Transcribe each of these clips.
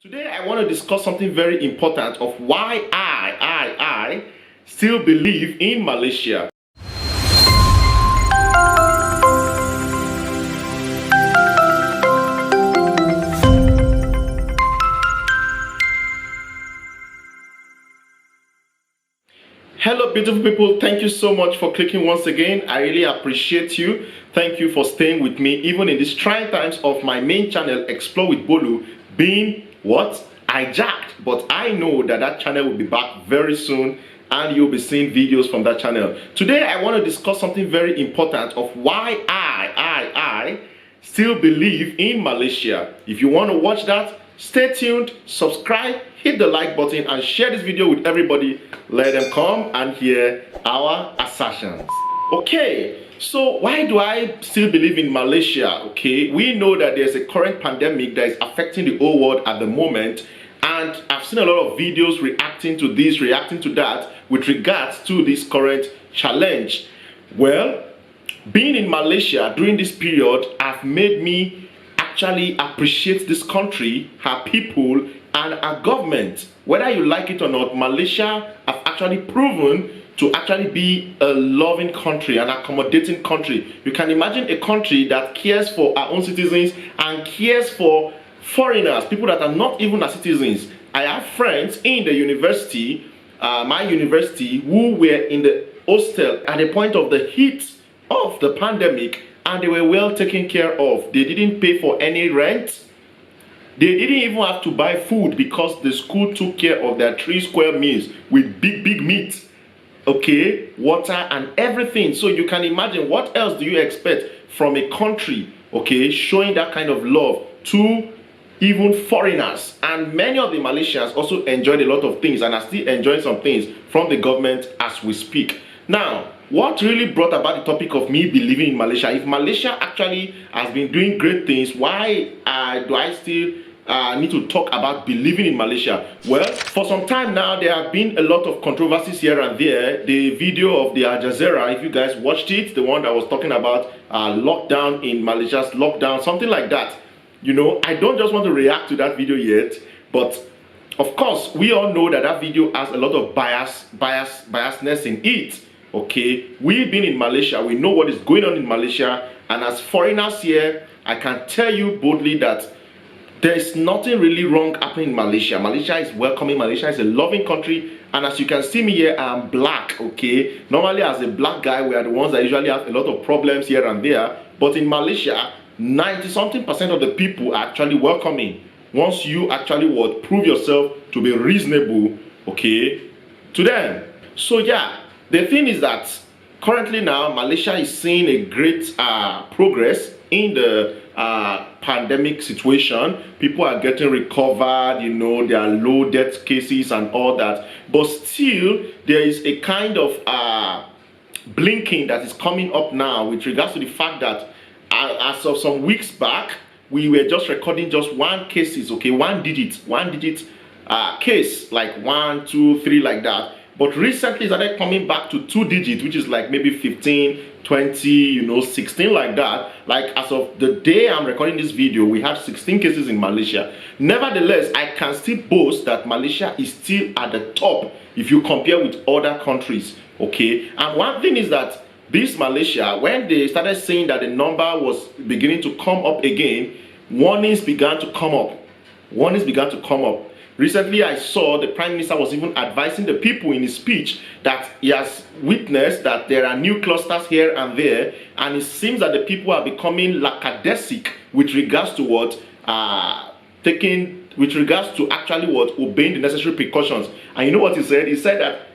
Today I want to discuss something very important of why I still believe in Malaysia. Hello beautiful people, thank you so much for clicking once again. I really appreciate you. Thank you for staying with me even in these trying times of my main channel Explore with Bolu being what? Hijacked. But I know that that channel will be back very soon and you'll be seeing videos from that channel. Today I want to discuss something very important of why I still believe in Malaysia. If you want to watch that, stay tuned, subscribe, hit the like button and share this video with everybody. Let them come and hear our assertions. Okay, so why do I still believe in Malaysia? Okay, we know that there's a current pandemic that is affecting the whole world at the moment, and I've seen a lot of videos reacting to this, reacting to that with regards to this current challenge. Well, being in Malaysia during this period have made me actually appreciate this country, her people, and our government. Whether you like it or not, Malaysia have actually proven to actually be a loving country, an accommodating country. You can imagine a country that cares for our own citizens and cares for foreigners, people that are not even our citizens. I have friends in the university, my university, who were in the hostel at the point of the heat of the pandemic, and they were well taken care of. They didn't pay for any rent. They didn't even have to buy food because the school took care of their 3 square meals with big meat, okay, water and everything. So you can imagine, what else do you expect from a country, okay, showing that kind of love to even foreigners? And many of the Malaysians also enjoyed a lot of things and are still enjoying some things from the government as we speak. Now, what really brought about the topic of me believing in Malaysia? If Malaysia actually has been doing great things, why do I still need to talk about believing in Malaysia? Well, for some time now, there have been a lot of controversies here and there. The video of the Al Jazeera, if you guys watched it, the one that was talking about lockdown in Malaysia's lockdown, something like that. You know, I don't just want to react to that video yet, but of course, we all know that that video has a lot of biasness in it. Okay, we've been in Malaysia, we know what is going on in Malaysia, and as foreigners here, I can tell you boldly that there is nothing really wrong happening in Malaysia. Malaysia is welcoming, Malaysia is a loving country, and as you can see me here, I'm black, okay? Normally as a black guy, we are the ones that usually have a lot of problems here and there, but in Malaysia, 90-something% of the people are actually welcoming. Once you actually would prove yourself to be reasonable, okay, to them. So yeah, the thing is that currently now Malaysia is seeing a great progress in the pandemic situation. People are getting recovered, you know, there are low death cases and all that. But still, there is a kind of blinking that is coming up now with regards to the fact that as of some weeks back, we were just recording just one cases, okay, one digit case, like 1, 2, 3 like that. But recently started coming back to 2 digits, which is like maybe 15, 20, you know, 16 like that. Like as of the day I'm recording this video, we have 16 cases in Malaysia. Nevertheless, I can still boast that Malaysia is still at the top if you compare with other countries, okay? And one thing is that this Malaysia, when they started saying that the number was beginning to come up again, warnings began to come up. Warnings began to come up. Recently, I saw the Prime Minister was even advising the people in his speech that he has witnessed that there are new clusters here and there, and it seems that the people are becoming lackadaisic with regards to what with regards to actually what obeying the necessary precautions. And you know what he said? He said that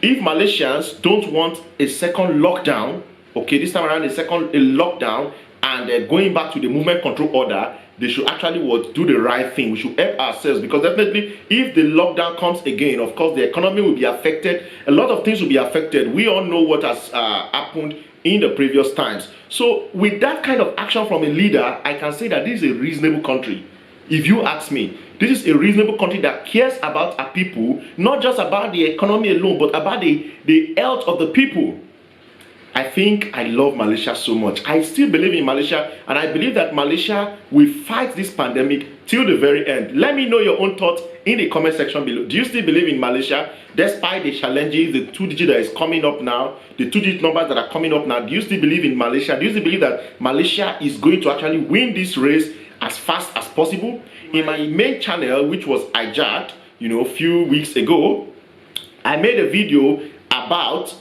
if Malaysians don't want a second lockdown, okay, this time around a lockdown, and they're going back to the movement control order, they should actually do the right thing. We should help ourselves, because definitely if the lockdown comes again, of course the economy will be affected, a lot of things will be affected. We all know what has happened in the previous times. So with that kind of action from a leader, I can say that this is a reasonable country. If you ask me, this is a reasonable country that cares about our people, not just about the economy alone, but about the health of the people. I think I love Malaysia so much. I still believe in Malaysia, and I believe that Malaysia will fight this pandemic till the very end. Let me know your own thoughts in the comment section below. Do you still believe in Malaysia despite the challenges, the 2-digit that is coming up now, the 2-digit numbers that are coming up now? Do you still believe in Malaysia? Do you still believe that Malaysia is going to actually win this race as fast as possible? In my main channel, which was hijacked, a few weeks ago, I made a video about,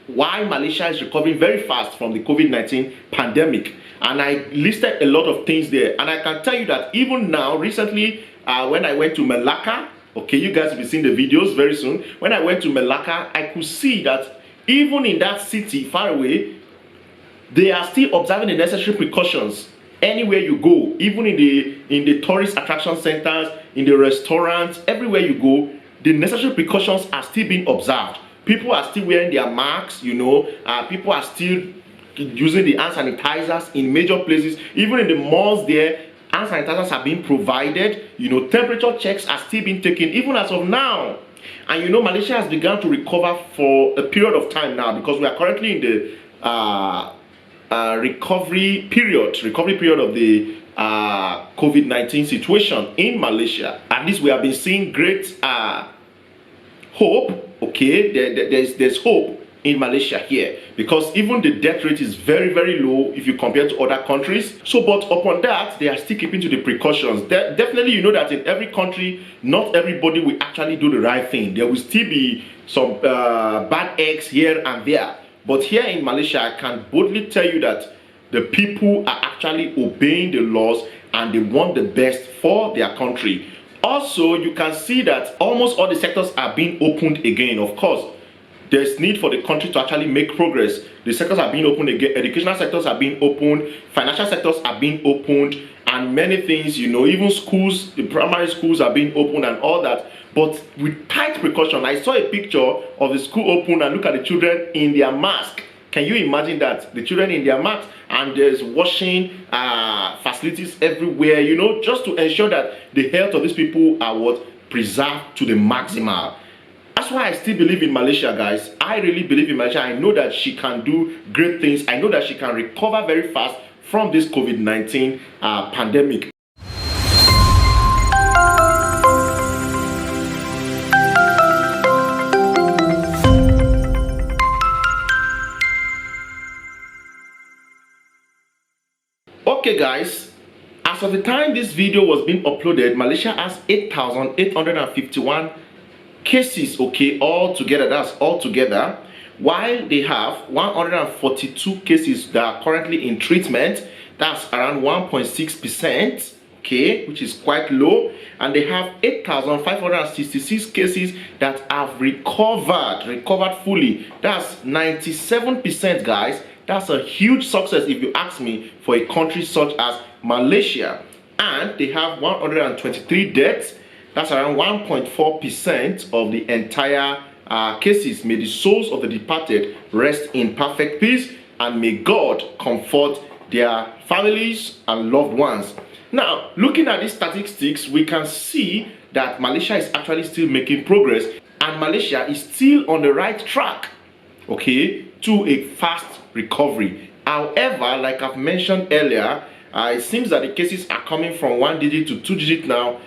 why Malaysia is recovering very fast from the COVID-19 pandemic. And I listed a lot of things there. And I can tell you that even now, recently, when I went to Malacca, you guys will be seeing the videos very soon. When I went to Malacca, I could see that even in that city far away, they are still observing the necessary precautions. Anywhere you go, even in the tourist attraction centers, in the restaurants, everywhere you go, the necessary precautions are still being observed. People are still wearing their masks, people are still using the hand sanitizers in major places. Even in the malls there, hand sanitizers are being provided. Temperature checks are still being taken, even as of now. And Malaysia has begun to recover for a period of time now, because we are currently in the recovery period of the COVID-19 situation in Malaysia. At least we have been seeing great hope. There's hope in Malaysia here, because even the death rate is very, very low if you compare to other countries. So, but upon that, they are still keeping to the precautions. Definitely, that in every country, not everybody will actually do the right thing. There will still be some bad eggs here and there. But here in Malaysia, I can boldly tell you that the people are actually obeying the laws and they want the best for their country. Also, you can see that almost all the sectors are being opened again. Of course, there's need for the country to actually make progress. The sectors are being opened again. Educational sectors are being opened. Financial sectors are being opened. And many things, even schools, the primary schools are being opened and all that. But with tight precaution. I saw a picture of the school open and look at the children in their mask. Can you imagine that? The children in their masks, and there's washing facilities everywhere, just to ensure that the health of these people are preserved to the maximal. That's why I still believe in Malaysia, guys. I really believe in Malaysia. I know that she can do great things. I know that she can recover very fast from this COVID-19 pandemic. Okay guys, as of the time this video was being uploaded, Malaysia has 8,851 cases, all together. That's all together. While they have 142 cases that are currently in treatment. That's around 1.6%, which is quite low. And they have 8,566 cases that have recovered fully. That's 97%, guys. That's a huge success, if you ask me, for a country such as Malaysia. And they have 123 deaths. That's around 1.4% of the entire cases. May the souls of the departed rest in perfect peace, and may God comfort their families and loved ones. Now, looking at these statistics, we can see that Malaysia is actually still making progress, and Malaysia is still on the right track, to a fast recovery. However, like I've mentioned earlier, it seems that the cases are coming from 1 digit to 2 digit now,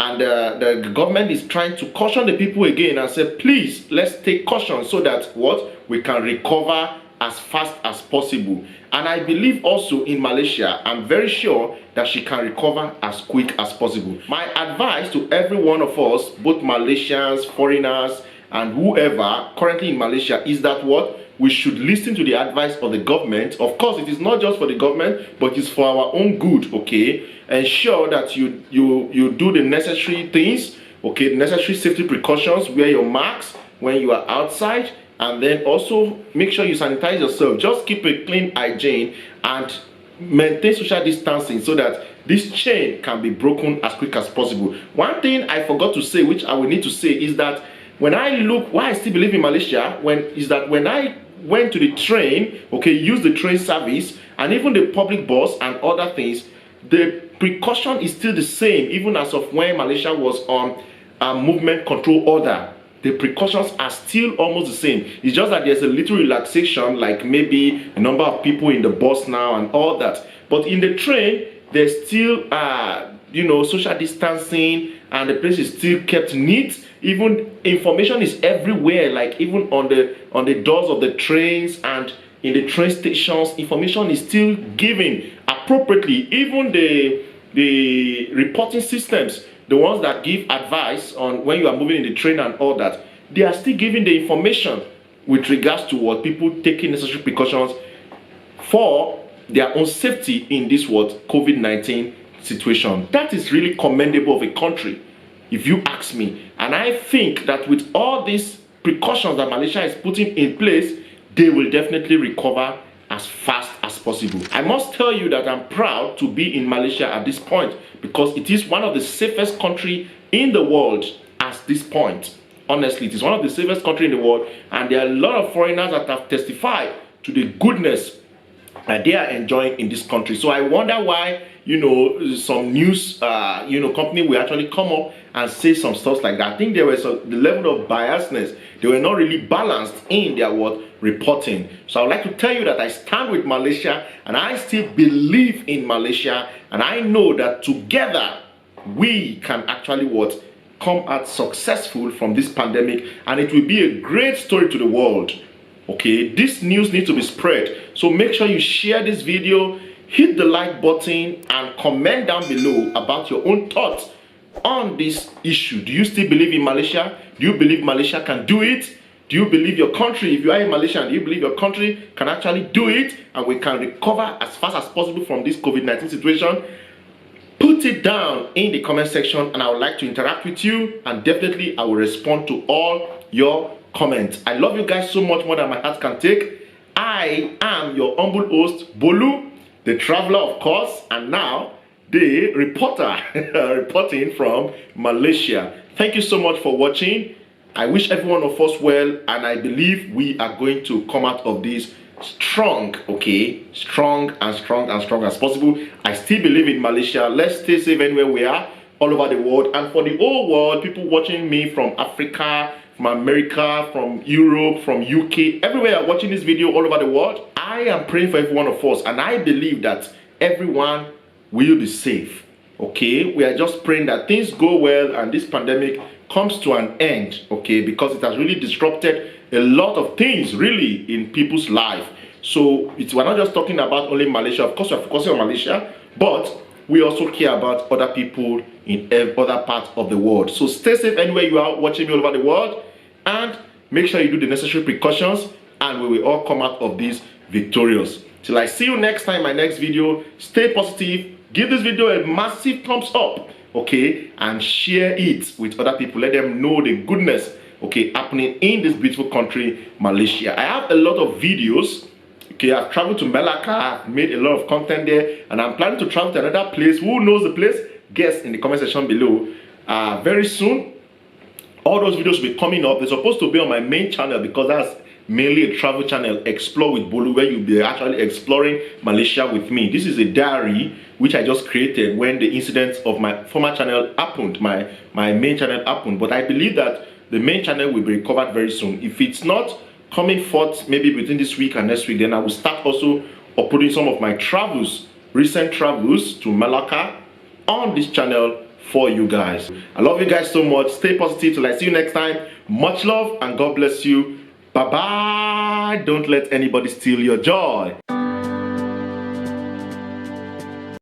and the government is trying to caution the people again and say, please, let's take caution so that we can recover as fast as possible. And I believe also in Malaysia, I'm very sure that she can recover as quick as possible. My advice to every one of us, both Malaysians, foreigners, and whoever currently in Malaysia, is that we should listen to the advice of the government. Of course, it is not just for the government, but it's for our own good, Ensure that you do the necessary things, necessary safety precautions. Wear your mask when you are outside, and then also make sure you sanitize yourself. Just keep a clean hygiene and maintain social distancing so that this chain can be broken as quick as possible. One thing I forgot to say, which I will need to say, is that when I look, why I still believe in Malaysia, when I went to the train, use the train service and even the public bus and other things, the precaution is still the same, even as of when Malaysia was on a movement control order. the precautions are still almost the same. It's just that there's a little relaxation, like maybe a number of people in the bus now and all that. But in the train, there's still social distancing, and the place is still kept neat. Even information is everywhere, like even on the doors of the trains and in the train stations, information is still given appropriately. Even the reporting systems, the ones that give advice on when you are moving in the train and all that, they are still giving the information with regards to what people taking necessary precautions for their own safety in this COVID-19 situation. That is really commendable of a country, if you ask me. And I think that with all these precautions that Malaysia is putting in place, they will definitely recover as fast as possible. I must tell you that I'm proud to be in Malaysia at this point, because it is one of the safest countries in the world at this point. Honestly, it is one of the safest countries in the world, and there are a lot of foreigners that have testified to the goodness that they are enjoying in this country. So I wonder why, some news, company will actually come up and say some stuff like that. I think there was the level of biasness. They were not really balanced in their reporting. So I would like to tell you that I stand with Malaysia, and I still believe in Malaysia, and I know that together we can actually come out successful from this pandemic, and it will be a great story to the world. Okay, this news needs to be spread. So make sure you share this video, hit the like button, and comment down below about your own thoughts on this issue. Do you still believe in Malaysia? Do you believe Malaysia can do it? Do you believe your country, if you are in Malaysia, do you believe your country can actually do it and we can recover as fast as possible from this COVID-19 situation? Put it down in the comment section, and I would like to interact with you, and definitely I will respond to all your comments. I love you guys so much, more than my heart can take. I am your humble host, Bolu, the traveler, of course, and now the reporter reporting from Malaysia. Thank you so much for watching. I wish every one of us well, and I believe we are going to come out of this strong, okay? Strong as possible. I still believe in Malaysia. Let's stay safe anywhere we are, all over the world. And for the whole world, people watching me from Africa, from America, from Europe, from UK, everywhere watching this video all over the world, I am praying for every one of us, and I believe that everyone will be safe. Okay, we are just praying that things go well and this pandemic comes to an end, okay, because it has really disrupted a lot of things really in people's life. So we're not just talking about only Malaysia. Of course we're focusing on Malaysia, but we also care about other people in other parts of the world. So stay safe anywhere you are watching me all over the world, and make sure you do the necessary precautions, and we will all come out of this victorious. Till I see you next time, my next video, stay positive, give this video a massive thumbs up, okay, and share it with other people. Let them know the goodness, okay, happening in this beautiful country, Malaysia. I have a lot of videos. Okay, I've traveled to Malacca, I've made a lot of content there, and I'm planning to travel to another place. Who knows the place? Guess in the comment section below. Very soon, all those videos will be coming up. They're supposed to be on my main channel, because that's mainly a travel channel, Explore with Bolu, where you'll be actually exploring Malaysia with me. This is a diary which I just created when the incident of my former channel happened, my main channel happened. But I believe that the main channel will be recovered very soon. If it's not coming forth maybe between this week and next week, then I will start also uploading some of my travels, recent travels to Malacca on this channel for you guys. I love you guys so much. Stay positive till I see you next time. Much love and God bless you. Bye bye. Don't let anybody steal your joy.